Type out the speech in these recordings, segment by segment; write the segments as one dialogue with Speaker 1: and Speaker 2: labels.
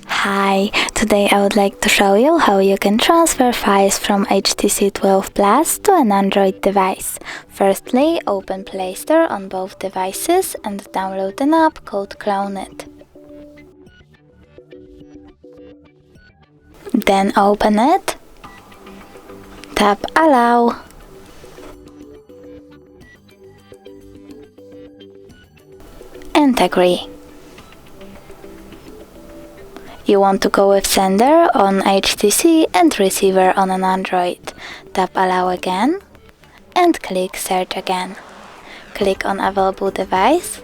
Speaker 1: Hi, today I would like to show you how you can transfer files from HTC 12 Plus to an Android device. Firstly, open Play Store on both devices and download an app called CLONEit. Then open it, tap Allow, and agree. You want to go with sender on HTC and receiver on an Android. Tap Allow again and click Search again. Click on available device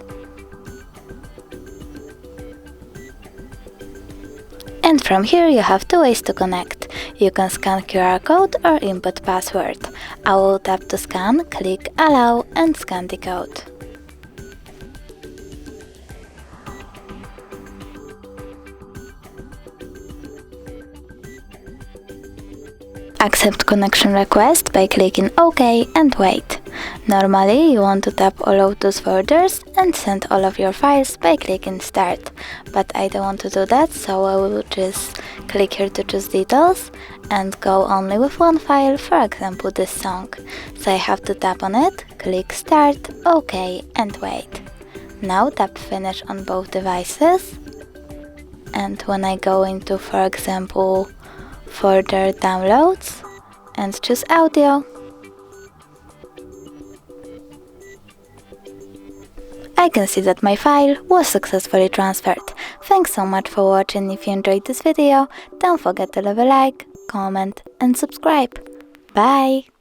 Speaker 1: and from here you have two ways to connect. You can scan QR code or input password. I will tap to scan, click Allow and scan the code. Accept connection request by clicking OK and wait. Normally you want to tap Allow those folders and send all of your files by clicking Start, but I don't want to do that, so I will just click here to choose details and go only with one file, for example this song. So I have to tap on it, click Start, OK and wait. Now tap Finish on both devices, and when I go into, for example, further downloads and choose audio, I can see that my file was successfully transferred. Thanks so much for watching. If you enjoyed this video, don't forget to leave a like, comment and subscribe. Bye!